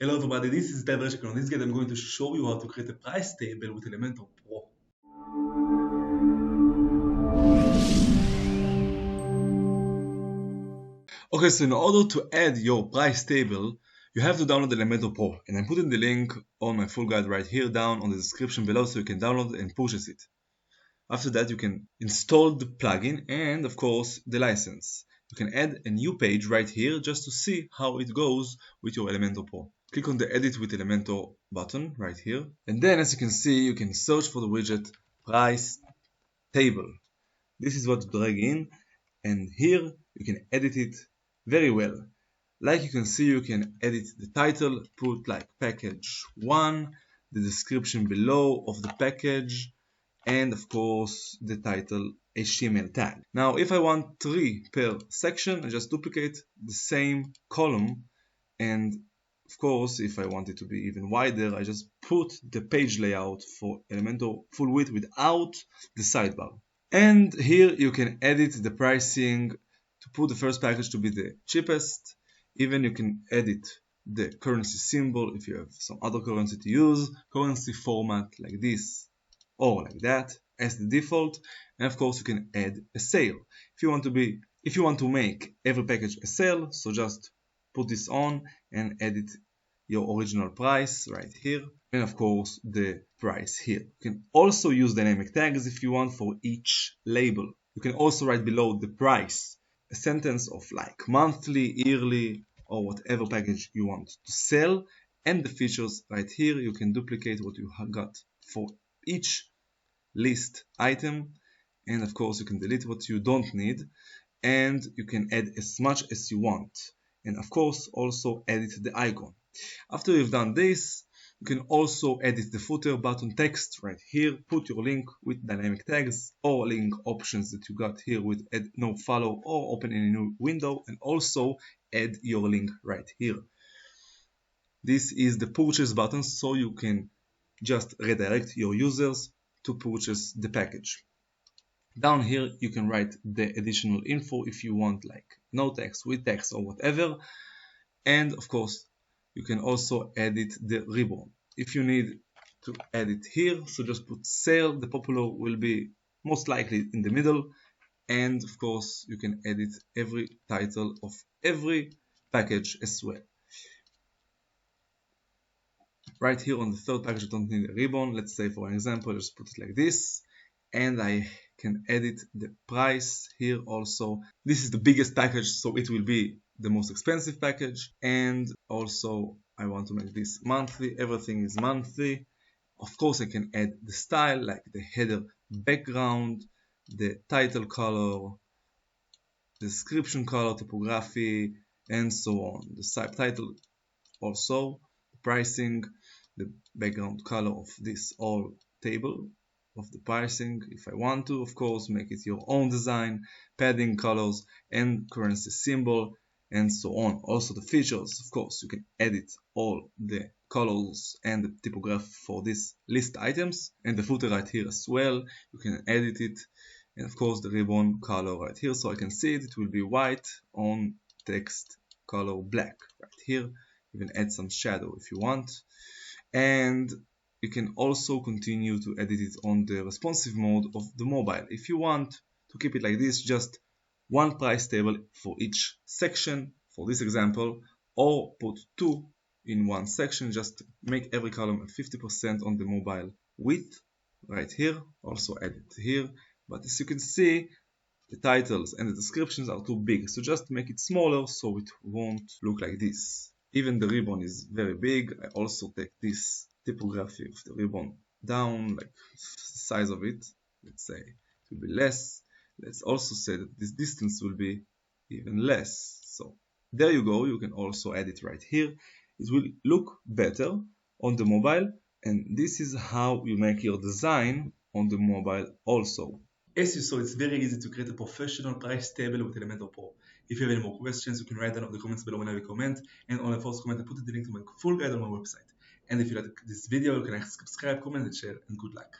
Hello everybody, this is Itay Verchik, and on this guide I'm going to show you how to create a price table with Elementor Pro. Okay, so in order to add your price table, you have to download Elementor Pro, and I'm putting the link on my full guide right here down on the description below so you can download and purchase it. After that, you can install the plugin and of course the license. You can add a new page right here just to see how it goes with your Elementor Pro. Click on the Edit with Elementor button right here, and then as you can see, you can search for the widget Price Table. This is what to drag in, and here you can edit it very well. Like you can see, you can edit the title, put like package 1, the description below of the package, and of course the title HTML tag. Now if I want 3 per section, I just duplicate the same column, and of course if I want it to be even wider, I just put the page layout for Elementor full width without the sidebar. And here you can edit the pricing to put the first package to be the cheapest. Even you can edit the currency symbol if you have some other currency to use, currency format like this or like that as the default, and of course you can add a sale. If you want to make every package a sale, so just put this on and edit your original price right here, and of course the price here. You can also use dynamic tags if you want for each label. You can also write below the price a sentence of like monthly, yearly, or whatever package you want to sell, and the features right here. You can duplicate what you got for each list item, and of course you can delete what you don't need, and you can add as much as you want, and of course also edit the icon. After you've done this, you can also edit the footer button text right here, put your link with dynamic tags or link options that you got here with add no follow or open in a new window, and also add your link right here. This is the purchase button, so you can just redirect your users to purchase the package. Down here you can write the additional info if you want, like no text, with text, or whatever, and of course you can also edit the ribbon if you need to edit here. So just put sale, the popular will be most likely in the middle, and of course you can edit every title of every package as well. Right here on the third package, I don't need a ribbon. Let's say for example, just put it like this, and I can edit the price here also. This is the biggest package, so it will be the most expensive package, and also I want to make this monthly. Everything is monthly. Of course I can add the style, like the header background, the title color, the description color, typography, and so on. The subtitle also, the pricing, the background color of this all table of the pricing. If I want to, of course, make it your own design, padding, colors, and currency symbol, and so on. Also the features, of course, you can edit all the colors and the typography for these list items, and the footer right here as well, you can edit it, and of course the ribbon color right here, so I can see it will be white on text color black right here. You can add some shadow if you want, and you can also continue to edit it on the responsive mode of the mobile. If you want to keep it like this, just one price table for each section for this example, or put 2 in one section, just make every column at 50% on the mobile width right here. Also add it here, but as you can see, the titles and the descriptions are too big, so just make it smaller so it won't look like this. Even the ribbon is very big. I also take this typography of the ribbon down, like the size of it. Let's say it will be less. Let's also say that this distance will be even less. So there you go. You can also add it right here. It will look better on the mobile, and this is how you make your design on the mobile also. As you saw, it's very easy to create a professional price table with Elementor Pro. If you have any more questions, you can write down in the comments below when I comment, and on the first comment I put the link to my full guide on my website. And if you like this video, you can subscribe, comment, and share, and good luck.